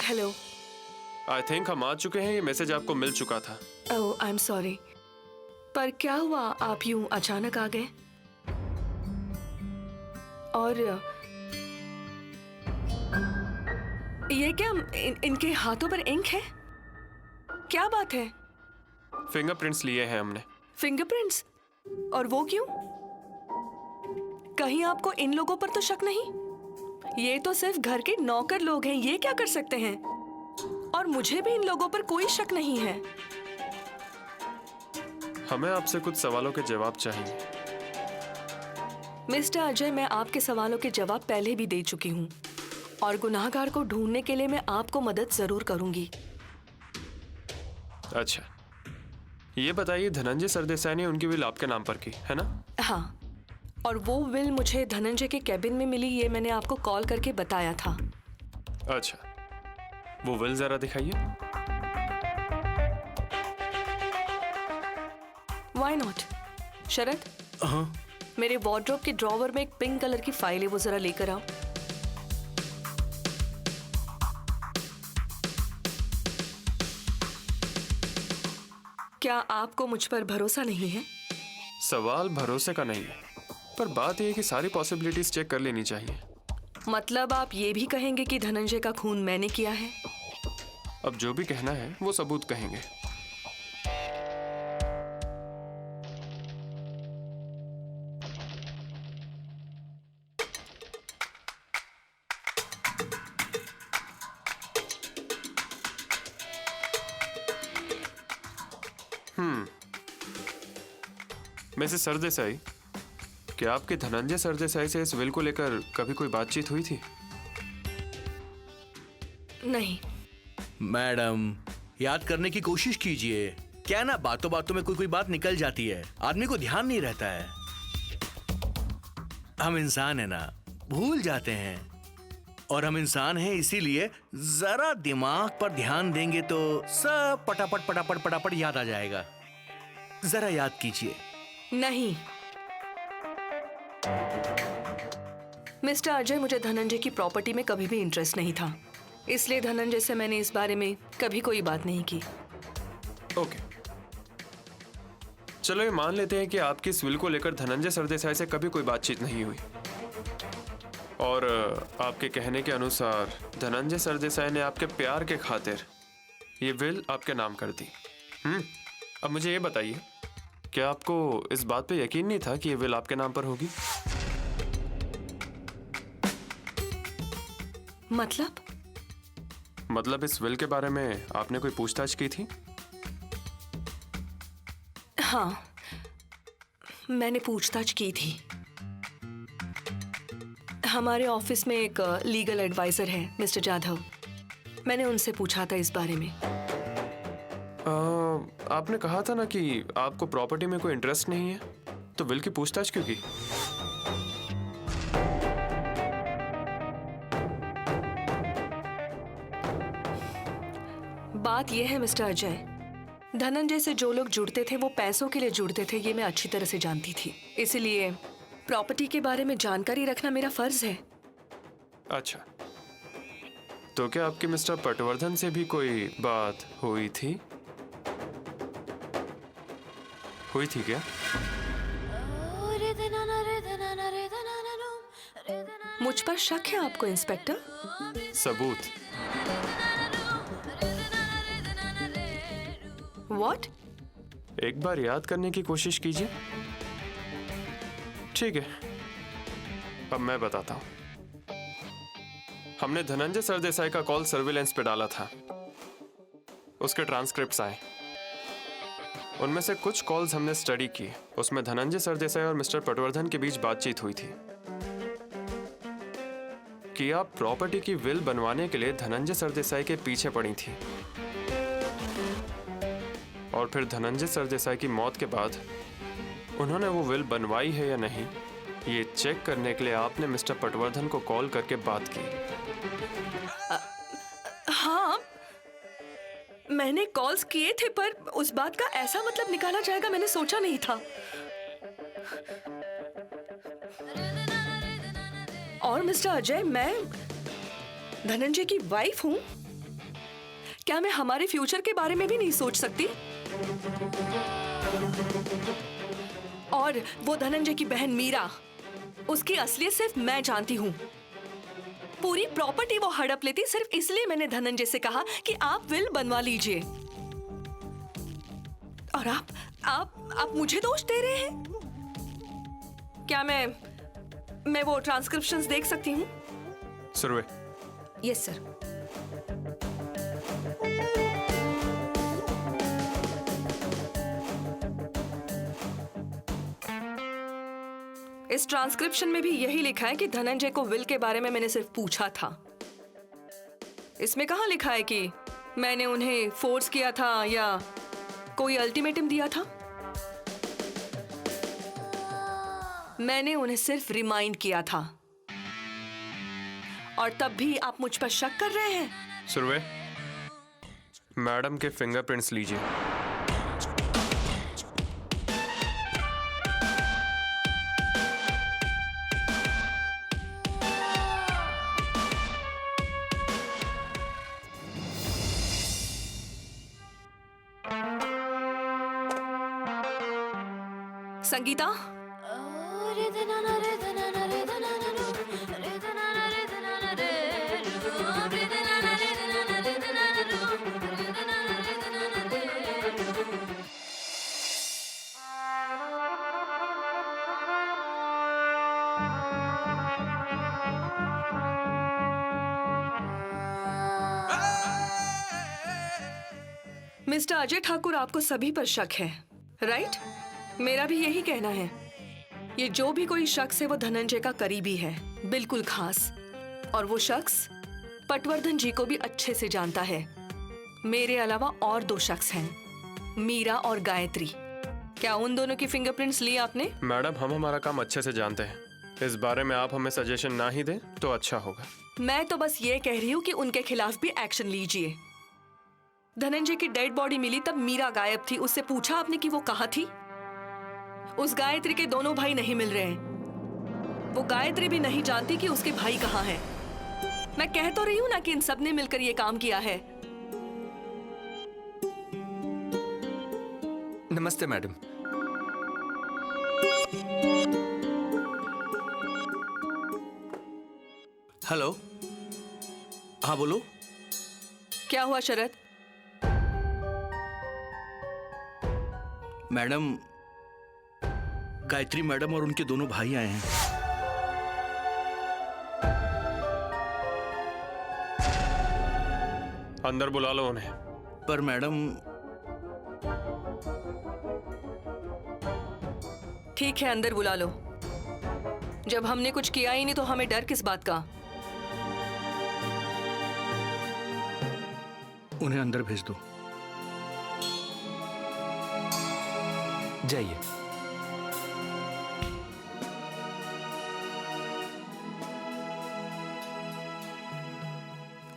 Hello. I think हम आ चुके हैं। ये मैसेज आपको मिल चुका था। ओह, आई एम सॉरी। पर क्या हुआ, आप यूं अचानक आ गए? और ये क्या, इनके हाथों पर इंक है? क्या बात है? फिंगरप्रिंट्स लिए हैं हमने। फिंगरप्रिंट्स? और वो क्यों? कहीं आपको इन लोगों पर तो शक नहीं? ये तो सिर्फ घर के नौकर लोग हैं, ये क्या कर सकते हैं? और मुझे भी इन लोगों पर कोई शक नहीं है। हमें आपसे कुछ सवालों के जवाब चाहिए। मिस्टर अजय, मैं आपके सवालों के जवाब पहले भी दे चुकी हूँ और गुनाहगार को ढूंढने के लिए मैं आपको मदद जरूर करूंगी। अच्छा, ये बताइए, धनंजय सरदेसाई ने उनकी विल आपके नाम पर की है ना? हाँ, और वो विल मुझे धनंजय के कैबिन में मिली, ये मैंने आपको कॉल करके बताया था। अच्छा, वो विल जरा दिखाइए। Why not? शरद, हाँ, मेरे वार्डरोब के ड्रॉवर में एक पिंक कलर की फाइल है, वो जरा लेकर आओ। क्या आपको मुझ पर भरोसा नहीं है? सवाल भरोसे का नहीं है, पर बात यह है कि सारी पॉसिबिलिटीज चेक कर लेनी चाहिए। मतलब आप ये भी कहेंगे कि धनंजय का खून मैंने किया है? अब जो भी कहना है वो सबूत कहेंगे। मिसेस सरदेसाई, क्या आपके धनंजय सरदेसाई से इस विल को लेकर कभी कोई बातचीत हुई थी? नहीं। मैडम, याद करने की कोशिश कीजिए। क्या ना, बातों बातों में कोई बात निकल जाती है, आदमी को ध्यान नहीं रहता है। हम इंसान है ना, भूल जाते हैं। और हम इंसान हैं, इसीलिए जरा दिमाग पर ध्यान देंगे तो सब पटापट पटापट पटापट याद आ जाएगा। जरा याद कीजिए। नहीं मिस्टर अजय, मुझे धनंजय की प्रॉपर्टी में कभी भी इंटरेस्ट नहीं था, इसलिए धनंजय से मैंने इस बारे में कभी कोई बात नहीं की। ओके, चलो ये मान लेते हैं कि आपकी इस विल को लेकर धनंजय सरदेसाई से कभी कोई बातचीत नहीं हुई और आपके कहने के अनुसार धनंजय सरदेसाई ने आपके प्यार के खातिर ये विल आपके नाम कर दी। अब मुझे ये बताइए, क्या आपको इस बात पे यकीन नहीं था कि ये विल आपके नाम पर होगी? मतलब इस विल के बारे में आपने कोई पूछताछ की थी? हाँ, मैंने पूछताछ की थी। हमारे ऑफिस में एक लीगल एडवाइजर है, मिस्टर जाधव। मैंने उनसे पूछा था इस बारे में। आपने कहा था ना कि आपको प्रॉपर्टी में कोई इंटरेस्ट नहीं है, तो विल की पूछताछ क्यों की? बात यह है मिस्टर अजय, धनंजय से जो लोग जुड़ते थे वो पैसों के लिए जुड़ते थे, ये मैं अच्छी तरह से जानती थी। इसीलिए प्रॉपर्टी के बारे में जानकारी रखना मेरा फर्ज है। अच्छा, तो क्या आपकी मिस्टर पटवर्धन से भी कोई बात हुई थी? हुई थी क्या? मुझ पर शक है आपको इंस्पेक्टर? सबूत। What? एक बार याद करने की कोशिश कीजिए। ठीक है, अब मैं बताता हूं। हमने धनंजय सरदेसाई का कॉल सर्विलेंस पे डाला था। उसके ट्रांसक्रिप्ट्स आए, उनमें से कुछ कॉल्स हमने स्टडी की। उसमें धनंजय सरदेसाई और मिस्टर पटवर्धन के बीच बातचीत हुई थी कि आप प्रॉपर्टी की विल बनवाने के लिए धनंजय सरदेसाई के पीछे पड़ी थी और फिर धनंजय सरदेसाई की मौत के बाद उन्होंने वो विल बनवाई है या नहीं, ये चेक करने के लिए आपने मिस्टर पटवर्धन को कॉल करके बात की। हाँ, मैंने कॉल्स किए थे, पर उस बात का ऐसा मतलब निकाला जाएगा मैंने सोचा नहीं था। और मिस्टर अजय, मैं धनंजय की वाइफ हूँ क्या मैं हमारे फ्यूचर के बारे में भी नहीं सोच सकती? और वो धनंजय की बहन मीरा, उसकी असलियत सिर्फ मैं जानती हूँ। पूरी प्रॉपर्टी वो हड़प लेती सिर्फ इसलिए मैंने धनंजय से कहा कि आप विल बनवा लीजिए। और आप मुझे दोष दे रहे हैं? क्या मैं वो ट्रांसक्रिप्शंस देख सकती हूँ? Surve, yes sir. इस ट्रांसक्रिप्शन में भी यही लिखा है कि धनंजय को विल के बारे में मैंने सिर्फ पूछा था। इसमें कहाँ लिखा है कि मैंने उन्हें फोर्स किया था या कोई अल्टीमेटम दिया था? मैंने उन्हें सिर्फ रिमाइंड किया था। और तब भी आप मुझ पर शक कर रहे हैं? सुरवे, मैडम के फिंगरप्रिंट्स लीजिए। संगीता, मिस्टर अजय ठाकुर, आपको सभी पर शक है, राइट? मेरा भी यही कहना है। ये जो भी कोई शख्स है वो धनंजय का करीबी है, बिल्कुल खास। और वो शख्स पटवर्धन जी को भी अच्छे से जानता है। मेरे अलावा और 2 शख्स हैं, मीरा और गायत्री। क्या उन दोनों की फिंगरप्रिंट्स लिए आपने? मैडम, हम हमारा काम अच्छे से जानते हैं। इस बारे में आप हमें सजेशन ना ही दें तो अच्छा होगा। मैं तो बस ये कह रही हूँ कि उनके खिलाफ भी एक्शन लीजिए। धनंजय की डेड बॉडी मिली तब मीरा गायब थी। उससे पूछा आपने कि वो कहाँ थी? उस गायत्री के दोनों भाई नहीं मिल रहे हैं। वो गायत्री भी नहीं जानती कि उसके भाई कहाँ हैं। मैं कह तो रही हूँ ना कि इन सब ने मिलकर ये काम किया है। नमस्ते मैडम। हेलो, हाँ बोलो। क्या हुआ शरद? मैडम, गायत्री मैडम और उनके दोनों भाई आए हैं। अंदर बुला लो उन्हें। पर मैडम, ठीक है, अंदर बुला लो। जब हमने कुछ किया ही नहीं तो हमें डर किस बात का? उन्हें अंदर भेज दो। जाइए।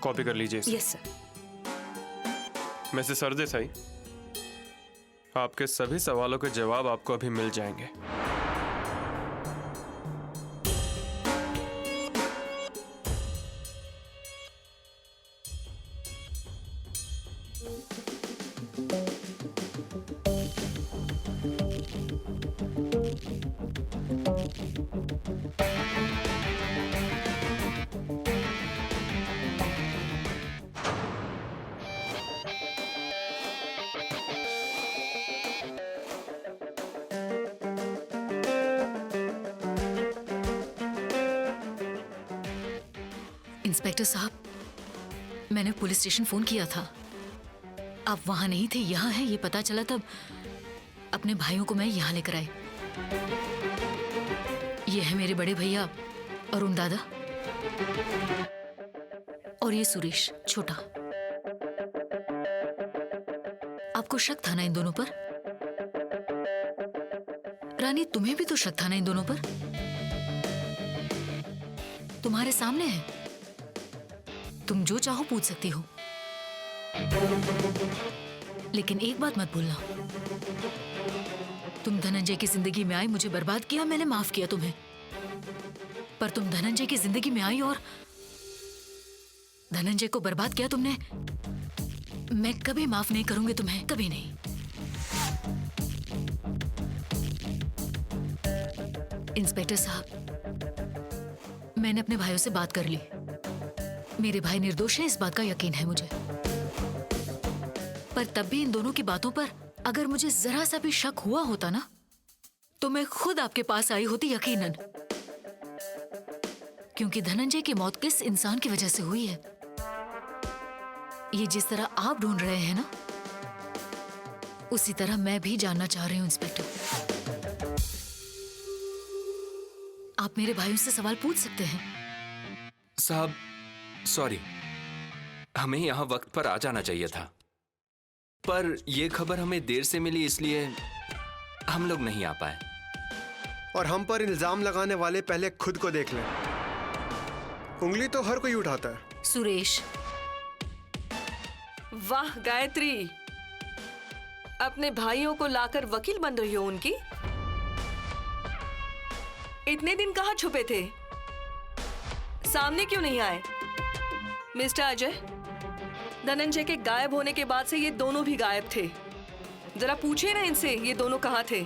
कॉपी कर लीजिए इसे। Yes sir. मिसेस सरदेसाई, आपके सभी सवालों के जवाब आपको अभी मिल जाएंगे। इंस्पेक्टर साहब, मैंने पुलिस स्टेशन फोन किया था। आप वहां नहीं थे, यहाँ हैं ये पता चला तब अपने भाइयों को मैं यहाँ लेकर आई। ये है मेरे बड़े भैया अरुण दादा और ये सुरेश छोटा। आपको शक था ना इन दोनों पर? रानी, तुम्हें भी तो शक था ना इन दोनों पर? तुम्हारे सामने है, तुम जो चाहो पूछ सकती हो। लेकिन एक बात मत भूलना, तुम धनंजय की जिंदगी में आई, मुझे बर्बाद किया, मैंने माफ किया तुम्हें। पर तुम धनंजय की जिंदगी में आई और धनंजय को बर्बाद किया तुमने। मैं कभी माफ नहीं करूंगी तुम्हें, कभी नहीं। इंस्पेक्टर साहब, मैंने अपने भाइयों से बात कर ली। मेरे भाई निर्दोष है, इस बात का यकीन है मुझे। पर तब भी इन दोनों की बातों पर अगर मुझे जरा सा भी शक हुआ होता ना, तो मैं खुद आपके पास आई होती यकीनन। क्योंकि धनंजय की मौत किस इंसान की वजह से हुई है, ये जिस तरह आप ढूंढ रहे हैं ना, उसी तरह मैं भी जानना चाह रही हूं इंस्पेक्टर। आप मेरे भाइयों से सवाल पूछ सकते हैं। साहब सॉरी, हमें यहाँ वक्त पर आ जाना चाहिए था, पर यह खबर हमें देर से मिली, इसलिए हम लोग नहीं आ पाए। और हम पर इल्जाम लगाने वाले पहले खुद को देख लें। उंगली तो हर कोई उठाता है। सुरेश, वाह गायत्री, अपने भाइयों को लाकर वकील बन रही हो उनकी। इतने दिन कहाँ छुपे थे, सामने क्यों नहीं आए? मिस्टर अजय, धनंजय के गायब होने के बाद से ये दोनों भी गायब थे। जरा पूछिए ना इनसे ये दोनों कहाँ थे।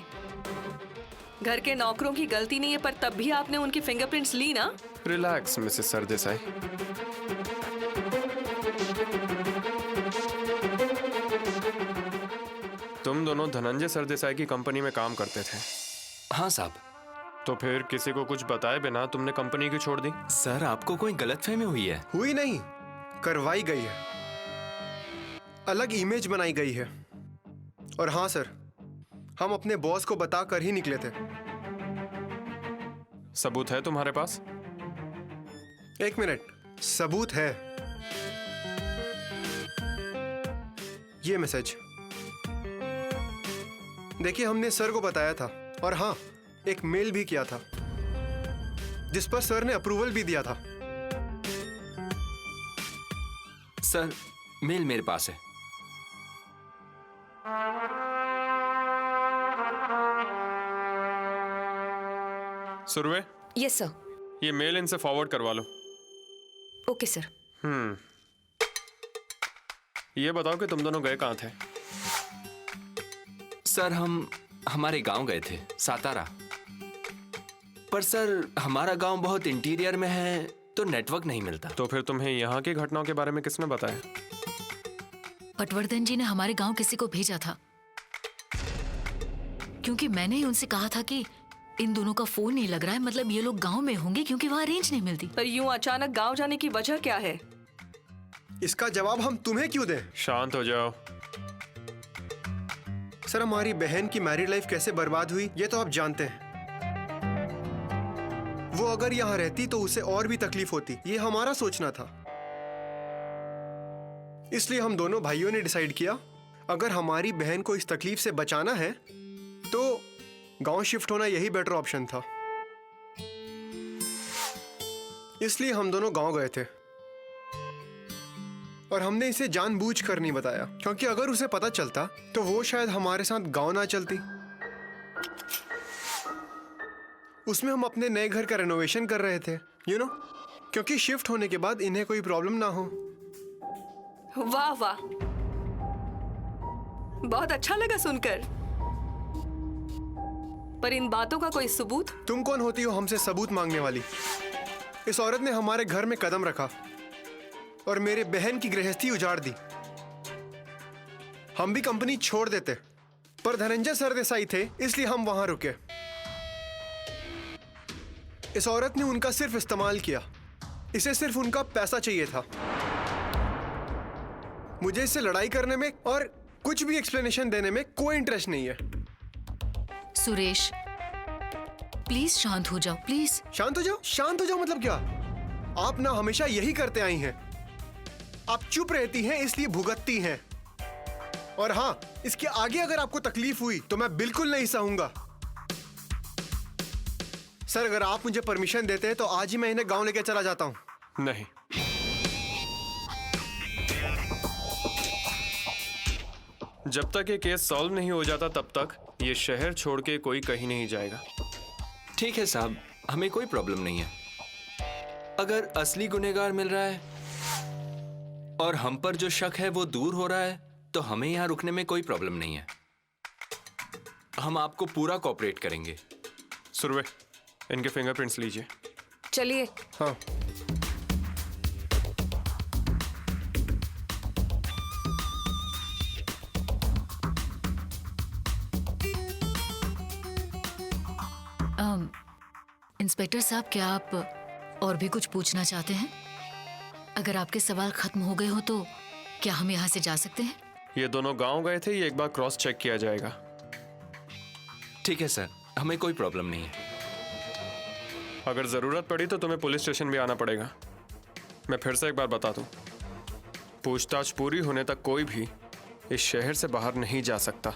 घर के नौकरों की गलती नहीं है, पर तब भी आपने उनकी फिंगरप्रिंट्स ली ना। Relax Mrs Sardesai. तुम दोनों धनंजय सरदेसाई की कंपनी में काम करते थे? हाँ साहब। तो फिर किसी को कुछ बताए बिना तुमने कंपनी क्यों छोड़ दी? सर, आपको कोई गलतफहमी हुई है? हुई नहीं, करवाई गई है। अलग इमेज बनाई गई है। और हाँ सर, हम अपने बॉस को बता कर ही निकले थे। सबूत है तुम्हारे पास? एक मिनट, सबूत है। ये मैसेज देखिए, हमने सर को बताया था। और हाँ, एक मेल भी किया था जिस पर सर ने अप्रूवल भी दिया था। सर, मेल मेरे पास है। Surve, yes sir. ये मेल इनसे फॉरवर्ड करवा लो। Okay sir. ये बताओ कि तुम दोनों गए कहाँ थे? सर, हम हमारे गांव गए थे, सातारा। पर सर, हमारा गांव बहुत इंटीरियर में है, तो नेटवर्क नहीं मिलता। तो फिर तुम्हें यहाँ की घटनाओं के बारे में किसने बताया? पटवर्धन जी ने हमारे गांव किसी को भेजा था, क्योंकि मैंने ही उनसे कहा था कि इन दोनों का फोन नहीं लग रहा है, मतलब ये लोग गांव में होंगे, क्योंकि वहाँ रेंज नहीं मिलती। पर यूं अचानक गांव जाने की वजह क्या है? इसका जवाब हम तुम्हें क्यों दें? शांत हो जाओ। सर, हमारी बहन की मैरिड लाइफ कैसे बर्बाद हुई ये तो आप जानते हैं। वो अगर यहाँ रहती तो उसे और भी तकलीफ होती, ये हमारा सोचना था। इसलिए हम दोनों भाइयों ने डिसाइड किया, अगर हमारी बहन को इस तकलीफ से बचाना है तो गांव शिफ्ट होना यही बेटर ऑप्शन था। इसलिए हम दोनों गांव गए थे। और हमने इसे जानबूझकर नहीं बताया, क्योंकि अगर उसे पता चलता तो वो शायद हमारे साथ गांव ना चलती। उसमें हम अपने नए घर का रेनोवेशन कर रहे थे, क्योंकि शिफ्ट होने के बाद इन्हें कोई प्रॉब्लम ना हो। वाह वाह, बहुत अच्छा लगा सुनकर। पर इन बातों का कोई सबूत? तुम कौन होती हो हमसे सबूत मांगने वाली? इस औरत ने हमारे घर में कदम रखा और मेरे बहन की गृहस्थी उजाड़ दी। हम भी कंपनी छोड़ देते, पर धनंजय सरदेसाई थे इसलिए हम वहां रुके। इस औरत ने उनका सिर्फ इस्तेमाल किया। इसे सिर्फ उनका पैसा चाहिए था। मुझे इससे लड़ाई करने में और कुछ भी एक्सप्लेनेशन देने में कोई इंटरेस्ट नहीं है। सुरेश, प्लीज शांत हो जाओ, प्लीज। शांत हो जाओ? शांत हो जाओ मतलब क्या? आप ना हमेशा यही करते आई हैं। आप चुप रहती हैं इसलिए भुगतती हैं। और हाँ, इसके आगे अगर आपको तकलीफ हुई तो मैं बिल्कुल नहीं सहूंगा। सर, अगर आप मुझे परमिशन देते हैं तो आज ही मैं इन्हें गांव लेके चला जाता हूं। नहीं, जब तक ये केस सॉल्व नहीं हो जाता तब तक ये शहर छोड़ के कोई कहीं नहीं जाएगा। ठीक है साहब, हमें कोई प्रॉब्लम नहीं है। अगर असली गुनहगार मिल रहा है और हम पर जो शक है वो दूर हो रहा है, तो हमें यहाँ रुकने में कोई प्रॉब्लम नहीं है। हम आपको पूरा कोऑपरेट करेंगे। सुरवे, इनके फिंगरप्रिंट्स लीजिए। चलिए। हाँ, इंस्पेक्टर साहब, क्या आप और भी कुछ पूछना चाहते हैं? अगर आपके सवाल खत्म हो गए हो तो क्या हम यहाँ से जा सकते हैं? ये दोनों गांव गए थे, ये एक बार क्रॉस चेक किया जाएगा। ठीक है सर, हमें कोई प्रॉब्लम नहीं है। अगर जरूरत पड़ी तो तुम्हें पुलिस स्टेशन भी आना पड़ेगा। मैं फिर से एक बार बता दूं, पूछताछ पूरी होने तक कोई भी इस शहर से बाहर नहीं जा सकता।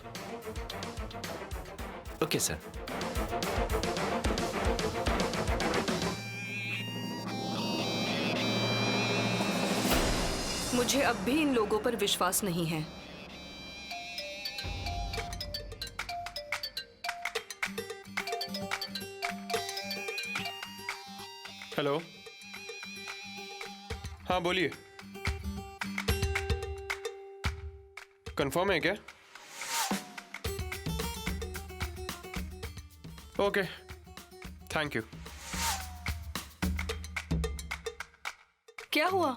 Okay sir. मुझे अब भी इन लोगों पर विश्वास नहीं है। हेलो, हाँ बोलिए। कंफर्म है क्या? Okay, thank you. क्या हुआ?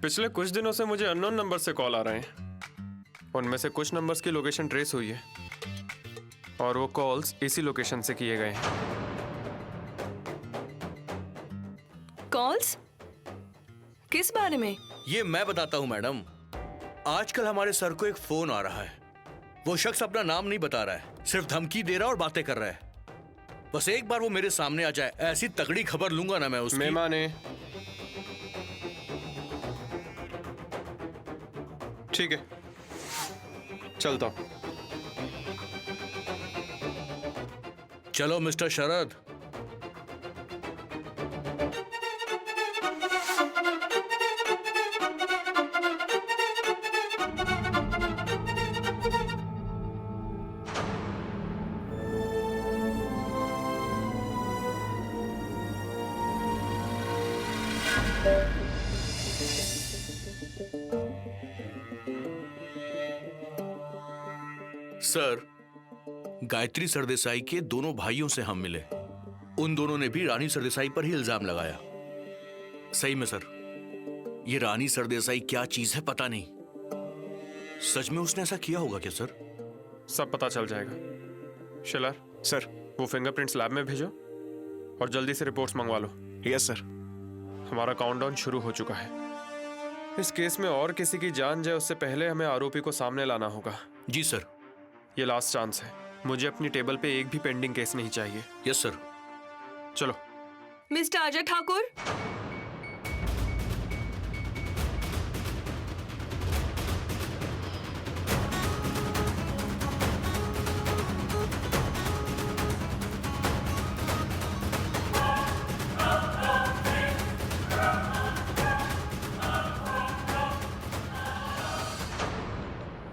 पिछले कुछ दिनों से मुझे अननोन नंबर से कॉल आ रहे हैं। उनमें से कुछ नंबर्स की लोकेशन ट्रेस हुई है और वो कॉल्स इसी लोकेशन से किए गए हैं। कॉल्स? किस बारे में? ये मैं बताता हूँ मैडम। आजकल हमारे सर को एक फोन आ रहा है। वो शख्स अपना नाम नहीं बता रहा है, सिर्फ धमकी दे रहा है और बातें कर रहा है। बस एक बार वो मेरे सामने आ जाए, ऐसी तगड़ी खबर लूंगा ना मैं उसकी। मेहमाने, ठीक है, चलता हूं। चलो मिस्टर शरद। सर, गायत्री सरदेसाई के दोनों भाइयों से हम मिले। उन दोनों ने भी रानी सरदेसाई पर ही इल्जाम लगाया। सही में सर, ये रानी सरदेसाई क्या चीज है पता नहीं। सच में उसने ऐसा किया होगा क्या सर? सब पता चल जाएगा। Schiller sir. वो फिंगरप्रिंट्स लैब में भेजो और जल्दी से रिपोर्ट्स मंगवा लो। Yes sir. हमारा काउंटडाउन शुरू हो चुका है। इस केस में और किसी की जान जाए उससे पहले हमें आरोपी को सामने लाना होगा। जी सर। ये लास्ट चांस है। मुझे अपनी टेबल पे एक भी पेंडिंग केस नहीं चाहिए। Yes sir. चलो। मिस्टर अजय ठाकुर,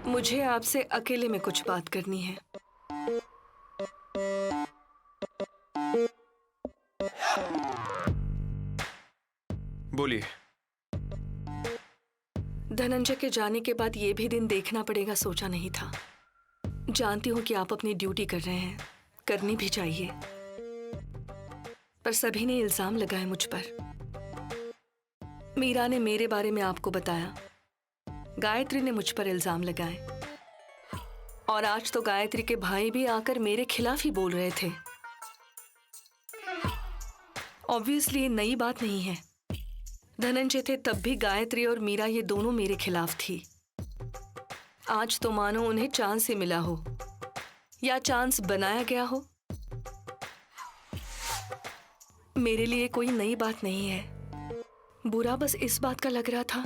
मुझे आपसे अकेले में कुछ बात करनी है। बोलिए। धनंजय के जाने के बाद ये भी दिन देखना पड़ेगा सोचा नहीं था। जानती हूँ कि आप अपनी ड्यूटी कर रहे हैं, करनी भी चाहिए, पर सभी ने इल्जाम लगाए मुझ पर। मीरा ने मेरे बारे में आपको बताया, गायत्री ने मुझ पर इल्जाम लगाए और आज तो गायत्री के भाई भी आकर मेरे खिलाफ ही बोल रहे थे। ऑब्वियसली ये नई बात नहीं है। धनंजय थे तब भी गायत्री और मीरा ये दोनों मेरे खिलाफ थी। आज तो मानो उन्हें चांस ही मिला हो या चांस बनाया गया हो। मेरे लिए कोई नई बात नहीं है। बुरा बस इस बात का लग रहा था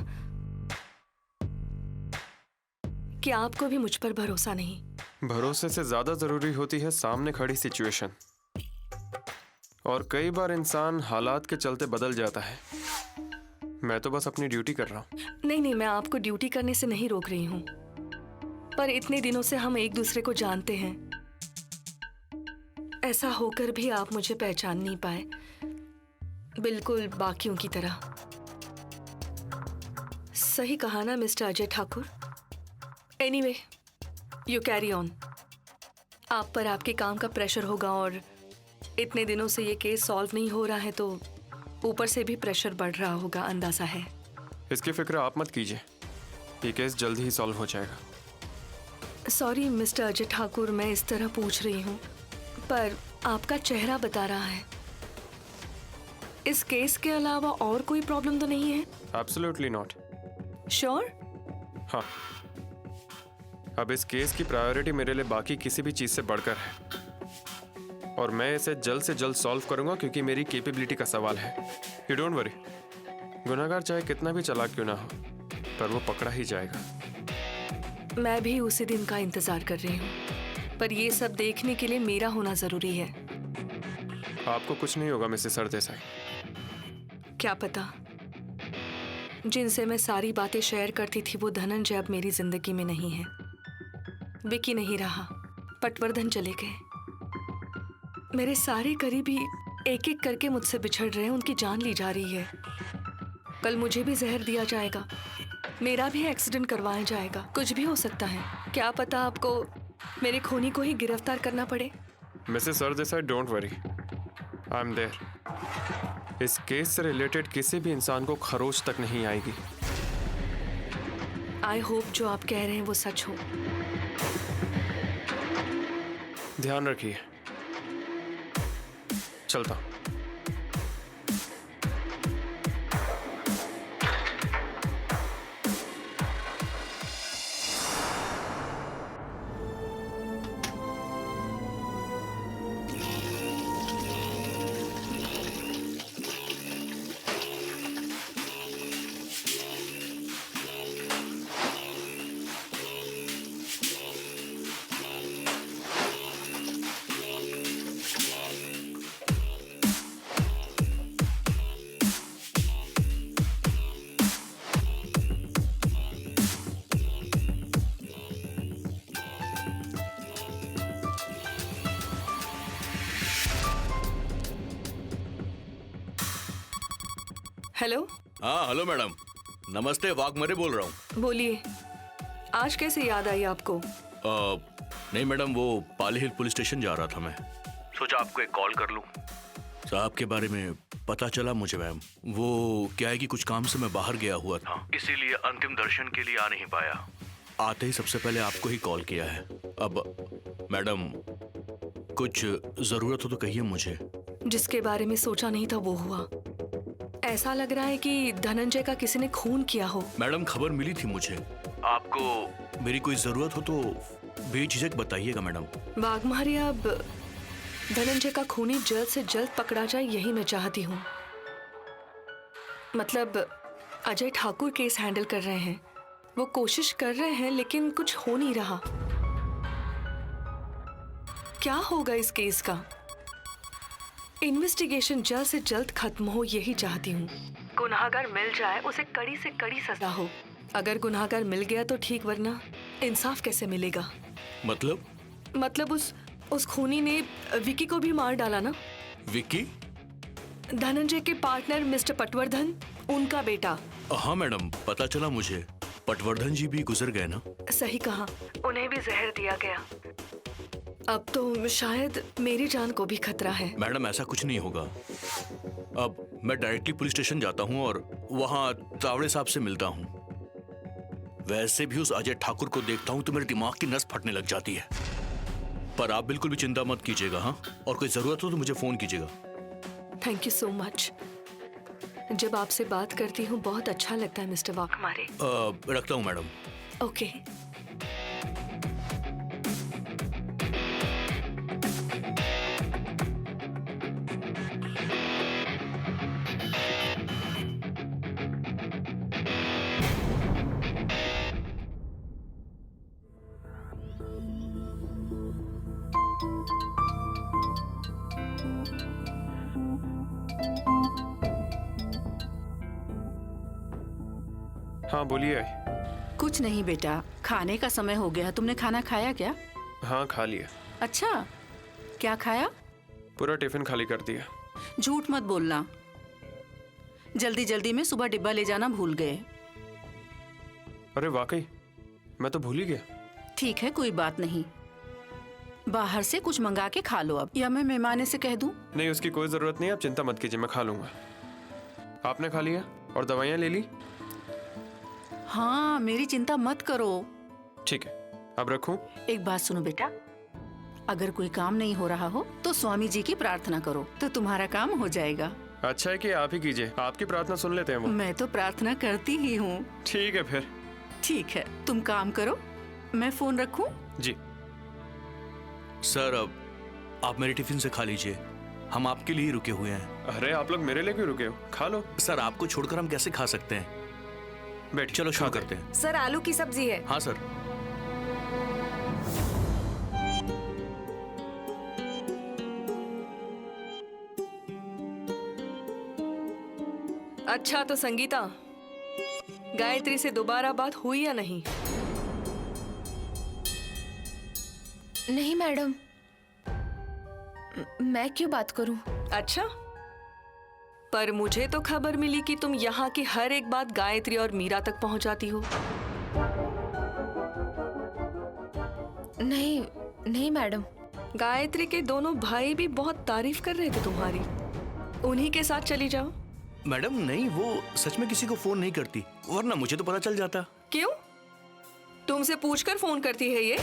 कि आपको भी मुझ पर भरोसा नहीं। भरोसे से ज्यादा जरूरी होती है सामने खड़ी सिचुएशन, और कई बार इंसान हालात के चलते बदल जाता है। मैं तो बस अपनी ड्यूटी कर रहा हूँ। नहीं, मैं आपको ड्यूटी करने से नहीं रोक रही हूँ, पर इतने दिनों से हम एक दूसरे को जानते हैं। ऐसा होकर भी आप मुझे पहचान नहीं पाए, बिल्कुल बाकियों की तरह। सही कहा ना mister Ajay Thakur. Anyway, you carry on. आप पर आपके काम का प्रेशर होगा और इतने दिनों से ये केस सॉल्व नहीं हो रहा है तो ऊपर से भी प्रेशर बढ़ रहा होगा, अंदाजा है। इसकी फिक्र आप मत कीजिए, ये केस जल्दी ही सॉल्व हो जाएगा। सॉरी मिस्टर अजय ठाकुर, मैं इस तरह पूछ रही हूँ, पर आपका चेहरा बता रहा है। इस केस के अलावा और कोई प्रॉब्लम तो नहीं है? Absolutely not. श्योर? हाँ, अब इस केस की प्रायोरिटी मेरे लिए बाकी किसी भी चीज से बढ़कर है और मैं इसे जल्द से जल्द सॉल्व करूंगा क्योंकि मेरी कैपेबिलिटी का सवाल है। यू डोंट वरी, गुनाहगार चाहे कितना भी चालाक क्यों ना हो पर वो पकड़ा ही जाएगा। मैं भी उसी दिन का इंतजार कर रही हूँ, पर ये सब देखने के लिए मेरा होना जरूरी है। आपको कुछ नहीं होगा मिसेस सरदेसाई। क्या पता, जिनसे मैं सारी बातें शेयर करती थी वो धनंजय अब मेरी जिंदगी में नहीं है। विकी नहीं रहा, पटवर्धन चले गए। मेरे सारे करीबी एक एक करके मुझसे बिछड़ रहे हैं, उनकी जान ली जा रही है। कल मुझे भी जहर दिया जाएगा, मेरा भी एक्सीडेंट करवाया जाएगा, कुछ भी हो सकता है। क्या पता आपको मेरे खूनी को ही गिरफ्तार करना पड़े। Mrs Sardesai, don't worry, I am there. इस केस से रिलेटेड किसी भी इंसान को खरोच तक नहीं आएगी। आई होप जो आप कह रहे हैं वो सच हो। ध्यान रखिए, चलता हूं। हेलो। हाँ हेलो मैडम, नमस्ते, वाघमरे बोल रहा हूँ। बोलिए, आज कैसे याद आई आपको? नहीं मैडम, वो पाली हिल पुलिस स्टेशन जा रहा था मैं, सोचा आपको एक कॉल कर लूँ। साहब के बारे में पता चला मुझे मैम, वो क्या है कि कुछ काम से मैं बाहर गया हुआ था, इसीलिए अंतिम दर्शन के लिए आ नहीं पाया। आते ही सबसे पहले आपको ही कॉल किया है। अब मैडम कुछ जरूरत हो तो कहिए मुझे। जिसके बारे में सोचा नहीं था वो हुआ। ऐसा लग रहा है कि धनंजय का किसी ने खून किया हो। मैडम खबर मिली थी मुझे, आपको मेरी कोई जरूरत हो तो बेझिझक बताइएगा मैडम। वाघमारे, अब धनंजय का खूनी जल्द से जल्द पकड़ा जाए यही मैं चाहती हूँ। मतलब अजय ठाकुर केस हैंडल कर रहे हैं, वो कोशिश कर रहे हैं लेकिन कुछ हो नहीं रहा। क्या होगा इस केस का? इन्वेस्टिगेशन जल्द से जल्द खत्म हो यही चाहती हूँ। गुनाहगार मिल जाए, उसे कड़ी से कड़ी सजा हो। अगर गुनाहगार मिल गया तो ठीक, वरना इंसाफ कैसे मिलेगा? मतलब उस खूनी ने विकी को भी मार डाला ना। विकी? धनंजय के पार्टनर मिस्टर पटवर्धन, उनका बेटा। हाँ मैडम, पता चला मुझे, पटवर्धन जी भी गुजर गए ना। सही कहा, उन्हें भी जहर दिया गया। अब तो शायद मेरी जान को भी खतरा है। मैडम ऐसा कुछ नहीं होगा। अब मैं डायरेक्टली पुलिस स्टेशन जाता हूँ और वहाँ तावड़े साहब से मिलता हूँ। वैसे भी उस अजय ठाकुर को देखता हूँ तो मेरे दिमाग की नस फटने लग जाती है। पर आप बिल्कुल भी चिंता मत कीजिएगा, हाँ? और कोई जरूरत हो तो मुझे फोन कीजिएगा। Thank you so much. जब आपसे बात करती हूँ बहुत अच्छा लगता है मिस्टर वाघमारे। रखता हूँ मैडम। ओके। हाँ बोलिए। कुछ नहीं बेटा, खाने का समय हो गया। तुमने खाना खाया क्या? हाँ खा लिया। अच्छा, क्या खाया? पूरा टिफिन खाली कर दिया। झूठ मत बोलना। जल्दी जल्दी में सुबह डिब्बा ले जाना भूल गए। अरे वाकई, मैं तो भूल ही गया। ठीक है, कोई बात नहीं। बाहर से कुछ मंगा के खा लो अब, या मैं मेहमाने से कह दूं? नहीं, उसकी कोई जरूरत नहीं, आप चिंता मत कीजिए, मैं खा लूंगा। आपने खा लिया और दवाइयाँ ले ली? हाँ, मेरी चिंता मत करो। ठीक है, अब रखूं? एक बात सुनो बेटा, अगर कोई काम नहीं हो रहा हो तो स्वामी जी की प्रार्थना करो, तो तुम्हारा काम हो जाएगा। अच्छा है कि आप ही कीजिए, आपकी प्रार्थना सुन लेते हैं वो। मैं तो प्रार्थना करती ही हूँ। ठीक है फिर। ठीक है, तुम काम करो, मैं फोन रखूं? जी। सर अब आप मेरे टिफिन से खा लीजिए, हम आपके लिए ही रुके हुए हैं। अरे आप लोग मेरे लिए क्यों रुके हो? खा लो। सर आपको छोड़कर हम कैसे खा सकते हैं? बैठ, चलो शुरू करते हैं। सर आलू की सब्जी है। हाँ सर। अच्छा तो संगीता, गायत्री से दोबारा बात हुई या नहीं? नहीं मैडम, मैं क्यों बात करूं? अच्छा, पर मुझे तो खबर मिली कि तुम यहाँ की हर एक बात गायत्री और मीरा तक पहुंचाती हो। नहीं नहीं मैडम। गायत्री के दोनों भाई भी बहुत तारीफ कर रहे थे तुम्हारी, उन्हीं के साथ चली जाओ। मैडम नहीं, वो सच में किसी को फोन नहीं करती, वरना मुझे तो पता चल जाता। क्यों? तुमसे पूछकर फोन करती है ये?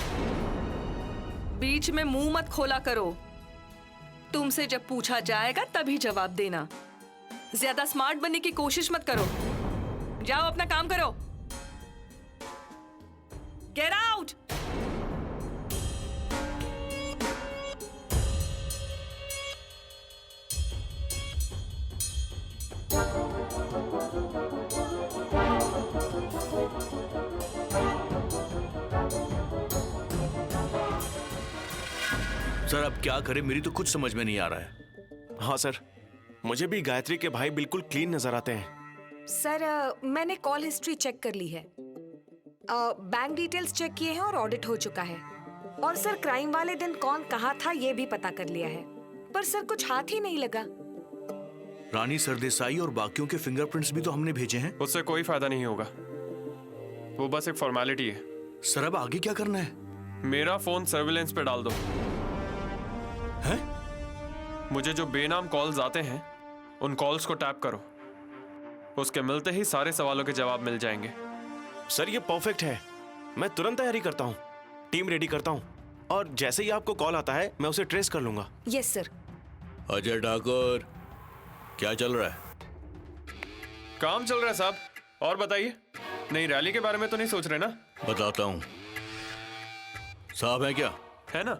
बीच में मुंह मत खोला करो। तुमसे जब पूछा जाएगा तभी जवाब देना। ज्यादा स्मार्ट बनने की कोशिश मत करो। जाओ अपना काम करो। Get out. सर अब क्या करें, मेरी तो कुछ समझ में नहीं आ रहा है। हाँ सर, मुझे भी गायत्री के भाई बिल्कुल क्लीन नजर आते हैं। सर मैंने कॉल हिस्ट्री चेक कर ली है, बैंक डिटेल्स चेक किए हैं और ऑडिट हो चुका है। और सर क्राइम वाले दिन कौन कहाँ था ये भी पता कर लिया है, पर सर कुछ हाथ ही नहीं लगा। रानी सरदेसाई और बाकियों के फिंगरप्रिंट्स भी तो हमने भेजे हैं। उससे कोई फायदा नहीं होगा, वो बस एक फॉर्मेलिटी है। सर अब आगे क्या करना है? मेरा फोन सर्विलेंस पे डाल दो। हैं? मुझे जो बेनाम कॉल्स आते हैं उन कॉल्स को टैप करो, उसके मिलते ही सारे सवालों के जवाब मिल जाएंगे। सर ये परफेक्ट है, मैं तुरंत तैयारी करता हूँ, टीम रेडी करता हूँ, और जैसे ही आपको कॉल आता है मैं उसे ट्रेस कर लूंगा। Yes sir. अजय ठाकुर, क्या चल रहा है? काम चल रहा है साहब। और बताइए, नई रैली के बारे में तो नहीं सोच रहे ना? बताता हूँ। साहब है क्या? है ना?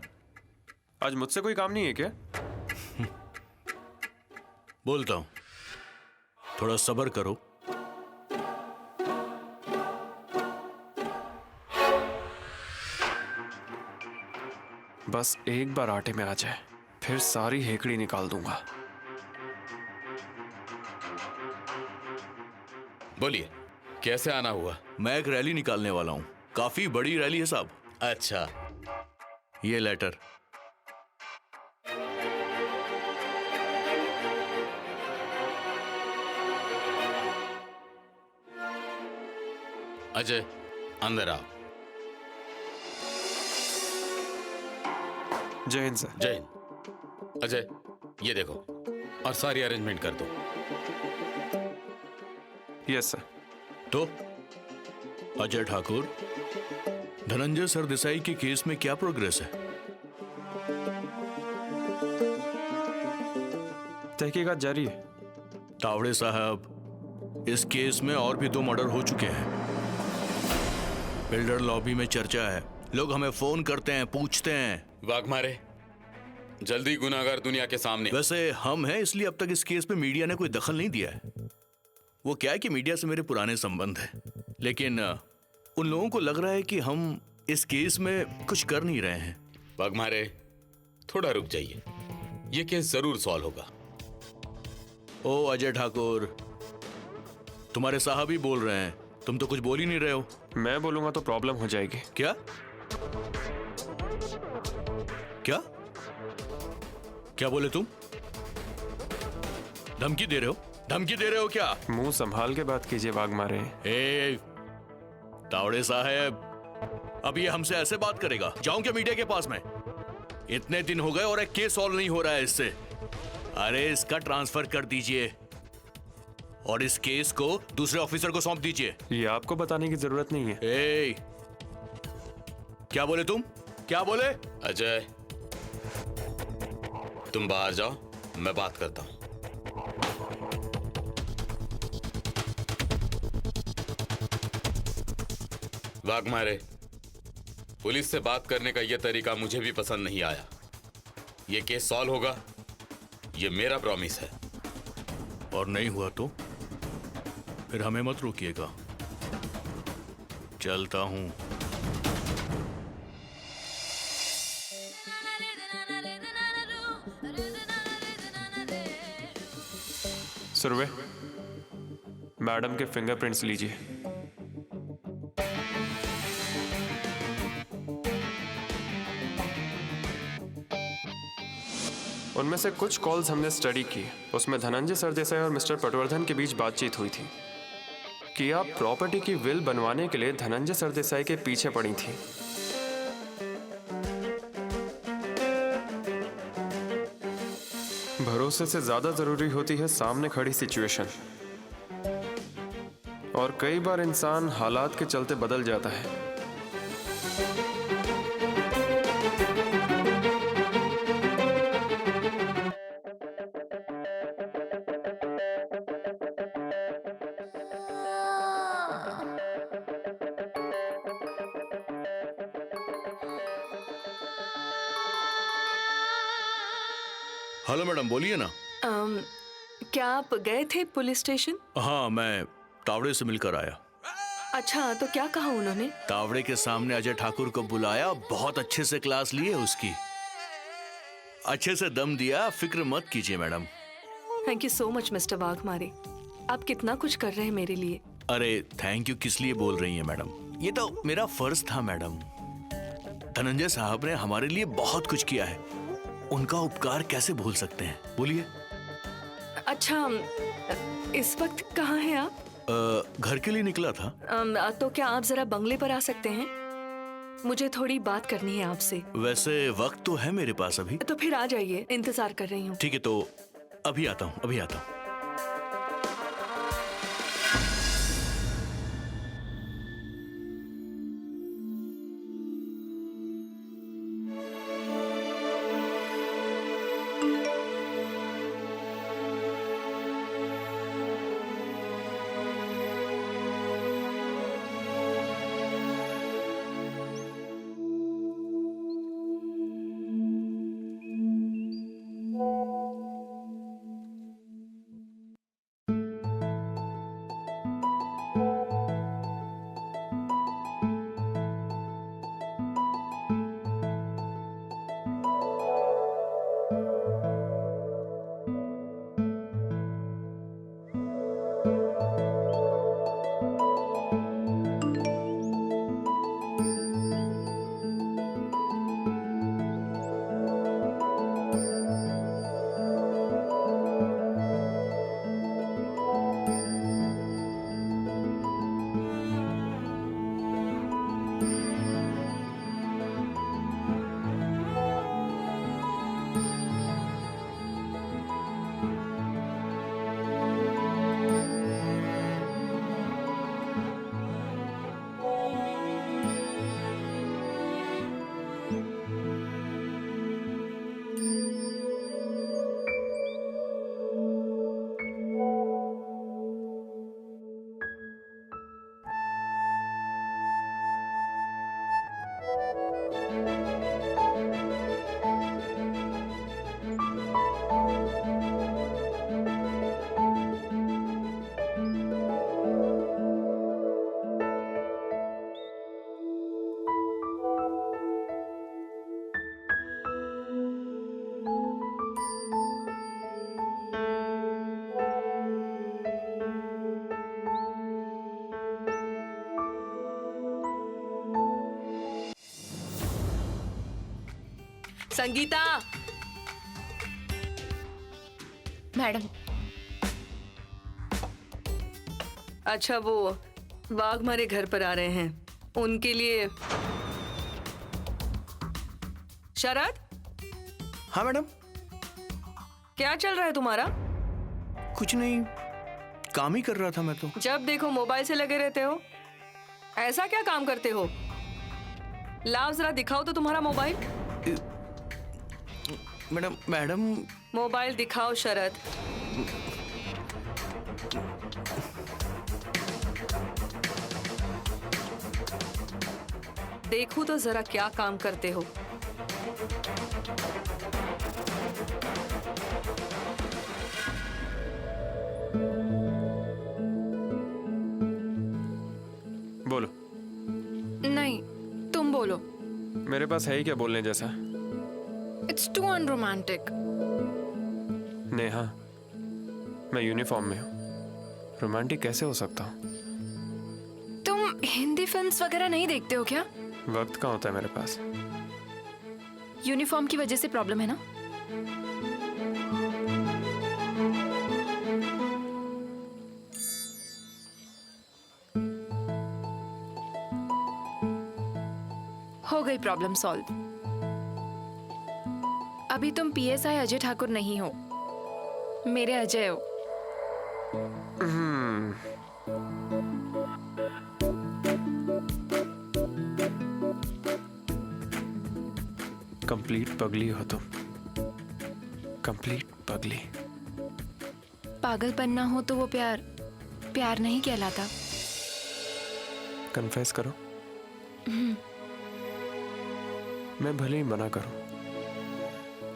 आज मुझसे कोई काम नहीं है क्या? बोलता हूँ, थोड़ा सब्र करो। बस एक बार आटे में आ जाए, फिर सारी हेकड़ी निकाल दूंगा। बोलिए, कैसे आना हुआ? मैं एक रैली निकालने वाला हूँ, काफी बड़ी रैली है साहब। अच्छा, ये लेटर। अजय अंदर आओ। जय हिंद सर। जय हिंद। अजय ये देखो, और सारी अरेंजमेंट कर दो। Yes sir. तो अजय ठाकुर, धनंजय सरदेसाई के केस में क्या प्रोग्रेस है? तहकीकात जारी है। तावड़े साहब, इस केस में और भी 2 मर्डर हो चुके हैं। बिल्डर लॉबी में चर्चा है, लोग हमें फोन करते हैं, पूछते हैं। वाघमारे, जल्दी गुनाहगार दुनिया के सामने। वैसे हम हैं, इसलिए अब तक इस केस में मीडिया ने कोई दखल नहीं दिया है। वो क्या है कि मीडिया से मेरे पुराने संबंध हैं, लेकिन उन लोगों को लग रहा है कि हम इस केस में कुछ कर नहीं रहे हैं। वाघमारे, थोड़ा रुक जाइए, ये केस जरूर सॉल्व होगा। ओ अजय ठाकुर, तुम्हारे साहब ही बोल रहे हैं, तुम तो कुछ बोल ही नहीं रहे हो। मैं बोलूंगा तो प्रॉब्लम हो जाएगी। क्या क्या क्या बोले तुम? धमकी दे रहे हो? धमकी दे रहे हो क्या? मुंह संभाल के बात कीजिए वाघमारे। ए, तावड़े साहब, अब ये हमसे ऐसे बात करेगा? जाऊं क्या मीडिया के पास में? इतने दिन हो गए और एक केस सॉल्व नहीं हो रहा है इससे। अरे इसका ट्रांसफर कर दीजिए और इस केस को दूसरे ऑफिसर को सौंप दीजिए। ये आपको बताने की जरूरत नहीं है। ए, क्या बोले तुम? क्या बोले? अजय, तुम बाहर जाओ, मैं बात करता हूं। वाघमारे, पुलिस से बात करने का यह तरीका मुझे भी पसंद नहीं आया। यह केस सॉल्व होगा, यह मेरा प्रॉमिस है। और नहीं हुआ तो फिर हमें मत रोकिएगा। चलता हूं। सुरवे, मैडम के फिंगरप्रिंट्स लीजिए। उनमें से कुछ कॉल्स हमने स्टडी की। उसमें धनंजय सरदेसाई और मिस्टर पटवर्धन के बीच बातचीत हुई थी कि आप प्रॉपर्टी की विल बनवाने के लिए धनंजय सरदेसाई के पीछे पड़ी थी। भरोसे से ज्यादा जरूरी होती है सामने खड़ी सिचुएशन, और कई बार इंसान हालात के चलते बदल जाता है। हेलो मैडम, बोलिए ना। क्या आप गए थे पुलिस स्टेशन? हाँ, मैं तावड़े से मिलकर आया। अच्छा, तो क्या कहा उन्होंने? तावड़े के सामने अजय ठाकुर को बुलाया, बहुत अच्छे से क्लास लिए उसकी, अच्छे से दम दिया। फिक्र मत कीजिए madam. Thank you so much mister Waghmare, आप कितना कुछ कर रहे हैं मेरे लिए। अरे थैंक यू किस लिए बोल रही हैं मैडम? ये तो मेरा फर्ज था मैडम। धनंजय साहब ने हमारे लिए बहुत कुछ किया है, उनका उपकार कैसे भूल सकते हैं? बोलिए। अच्छा, इस वक्त कहाँ हैं आप? घर के लिए निकला था। तो क्या आप जरा बंगले पर आ सकते हैं? मुझे थोड़ी बात करनी है आपसे। वैसे वक्त तो है मेरे पास अभी। तो फिर आ जाइए, इंतजार कर रही हूँ। ठीक है, तो अभी आता हूँ, अभी आता हूँ। संगीता। मैडम। अच्छा, वो वाघमारे घर पर आ रहे हैं। उनके लिए। शरद, हाँ मैडम। क्या चल रहा है तुम्हारा? कुछ नहीं, काम ही कर रहा था मैं तो। जब देखो मोबाइल से लगे रहते हो। ऐसा क्या काम करते हो? लाओ जरा दिखाओ तो तुम्हारा मोबाइल। मैडम मोबाइल दिखाओ शरद। देखो तो जरा क्या काम करते हो। बोलो। नहीं, तुम बोलो। मेरे पास है ही क्या बोलने जैसा? It's to unromantic. नेहा, मैं यूनिफॉर्म में हूँ, रोमांटिक कैसे हो सकता हूँ? तुम हिंदी फिल्म्स वगैरह नहीं देखते हो क्या? वक्त कहाँ होता है मेरे पास? यूनिफॉर्म की वजह से प्रॉब्लम है ना? हो गई प्रॉब्लम सॉल्व। अभी तुम पीएसआई अजय ठाकुर नहीं हो, मेरे अजय हो। कंप्लीट पगली हो तुम, कंप्लीट पगली। पागलपन ना हो तो वो प्यार प्यार नहीं कहलाता। कन्फेस करो। मैं भले ही मना करूं,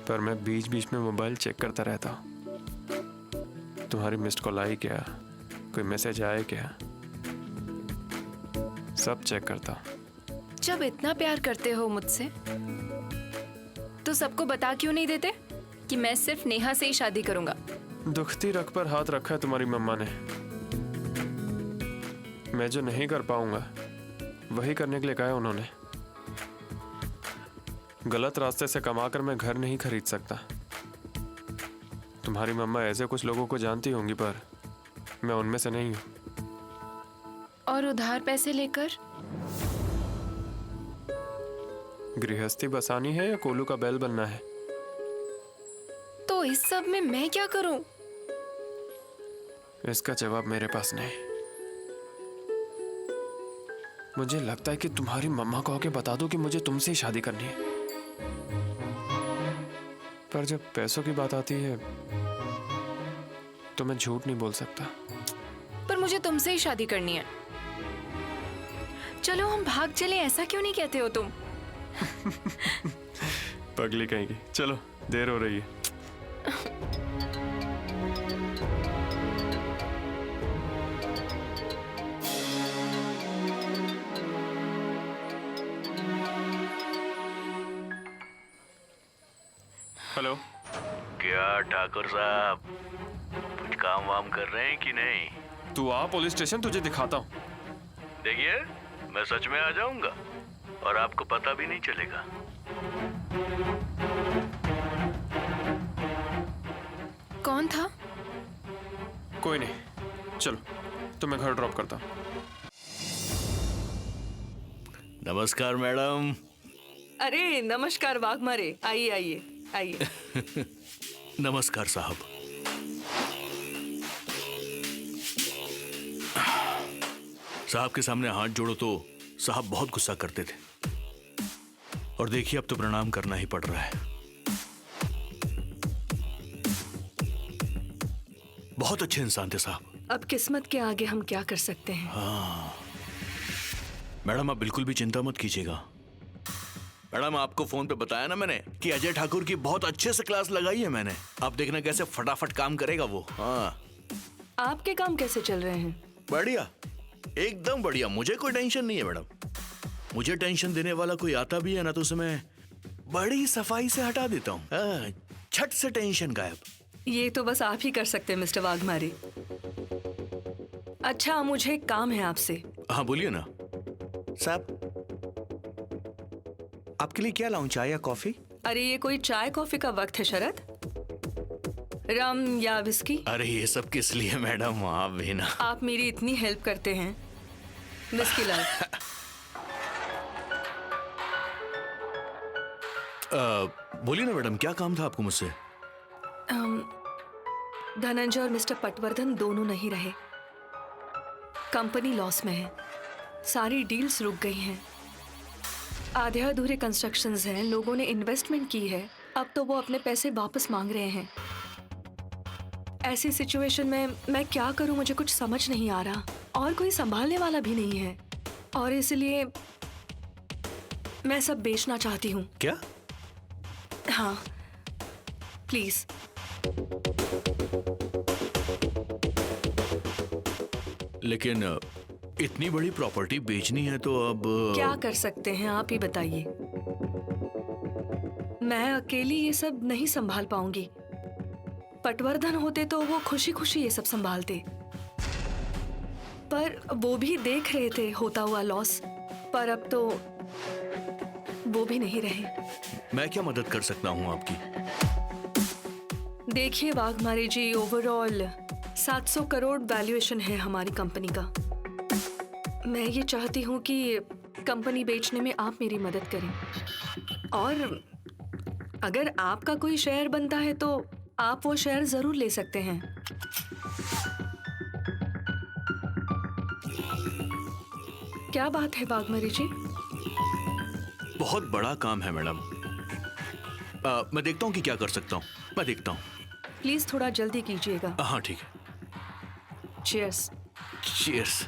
पर मैं बीच बीच में मोबाइल चेक करता रहता हूं। तुम्हारी मिस्ड कॉल आई क्या, कोई मैसेज आया क्या, सब चेक करता हूं। जब इतना प्यार करते हो मुझसे तो सबको बता क्यों नहीं देते कि मैं सिर्फ नेहा से ही शादी करूंगा? दुखती रख पर हाथ रखा है तुम्हारी मम्मा ने। मैं जो नहीं कर पाऊंगा वही करने के लिए कहा है उन्होंने। गलत रास्ते से कमाकर मैं घर नहीं खरीद सकता। तुम्हारी मम्मा ऐसे कुछ लोगों को जानती होंगी, पर मैं उनमें से नहीं हूं। और उधार पैसे लेकर? गृहस्थी बसानी है या कोलू का बैल बनना है? तो इस सब में मैं क्या करूं? इसका जवाब मेरे पास नहीं। मुझे लगता है कि तुम्हारी मम्मा को आके बता दो कि मुझे तुमसे ही शादी करनी है, पर जब पैसों की बात आती है तो मैं झूठ नहीं बोल सकता। पर मुझे तुमसे ही शादी करनी है। चलो हम भाग चले, ऐसा क्यों नहीं कहते हो तुम? पगली कहेंगी। चलो, देर हो रही है। हेलो। क्या ठाकुर साहब, कुछ काम वाम कर रहे हैं कि नहीं? तू आ पुलिस स्टेशन, तुझे दिखाता हूँ। देखिए, मैं सच में आ जाऊंगा और आपको पता भी नहीं चलेगा। कौन था? कोई नहीं, चलो तुम्हें घर ड्रॉप करता हूँ। नमस्कार मैडम। अरे नमस्कार वाघमारे, आइए आइए आइए। नमस्कार साहब। साहब के सामने हाथ जोड़ो तो साहब बहुत गुस्सा करते थे, और देखिए अब तो प्रणाम करना ही पड़ रहा है। बहुत अच्छे इंसान थे साहब। अब किस्मत के आगे हम क्या कर सकते हैं? हाँ मैडम, आप बिल्कुल भी चिंता मत कीजिएगा। मैडम, आपको फोन पे बताया ना मैंने कि अजय ठाकुर की बहुत अच्छे से क्लास लगाई है मैंने। आप देखना कैसे फटाफट काम करेगा वो। हाँ। आपके काम कैसे चल रहे हैं? बढ़िया, एकदम बढ़िया। मुझे कोई टेंशन नहीं है मैडम। मुझे टेंशन देने वाला कोई आता भी है ना तो उसे मैं बड़ी सफाई से हटा देता हूँ। झट से टेंशन गायब। ये तो बस आप ही कर सकते हैं मिस्टर वाघमारे। अच्छा, मुझे एक काम है आपसे। हाँ बोलिए ना साहब। आपके लिए क्या लाऊं, चाय या कॉफी? अरे ये कोई चाय कॉफी का वक्त है शरद? रम या विस्की? अरे ये सब किस लिए मैडम, आप भी ना। आप मेरी इतनी हेल्प करते हैं। विस्की लाओ। बोलिए ना मैडम, क्या काम था आपको मुझसे? धनंजय और मिस्टर पटवर्धन दोनों नहीं रहे। कंपनी लॉस में है, सारी डील्स रुक गई हैं, आधे अधूरे कंस्ट्रक्शंस हैं, लोगों ने इन्वेस्टमेंट की है, अब तो वो अपने पैसे वापस मांग रहे हैं। ऐसी सिचुएशन में मैं क्या करूं, मुझे कुछ समझ नहीं आ रहा, और कोई संभालने वाला भी नहीं है, और इसलिए मैं सब बेचना चाहती हूँ। क्या? हाँ, प्लीज। लेकिन इतनी बड़ी प्रॉपर्टी बेचनी है तो अब क्या कर सकते हैं आप ही बताइए। मैं अकेली ये सब नहीं संभाल पाऊंगी। पटवर्धन होते तो वो खुशी खुशी ये सब संभालते, पर वो भी देख रहे थे होता हुआ लॉस, पर अब तो वो भी नहीं रहे। मैं क्या मदद कर सकता हूँ आपकी? देखिए वाघमारे जी, ओवरऑल 700 करोड़ वैल्यूएशन है हमारी कंपनी का। मैं ये चाहती हूँ कि कंपनी बेचने में आप मेरी मदद करें, और अगर आपका कोई शेयर बनता है तो आप वो शेयर जरूर ले सकते हैं। क्या बात है वाघमारे जी? बहुत बड़ा काम है मैडम। मैं देखता हूँ कि क्या कर सकता हूँ, मैं देखता हूँ। प्लीज थोड़ा जल्दी कीजिएगा। हाँ ठीक है। चीयर्स। चीयर्स।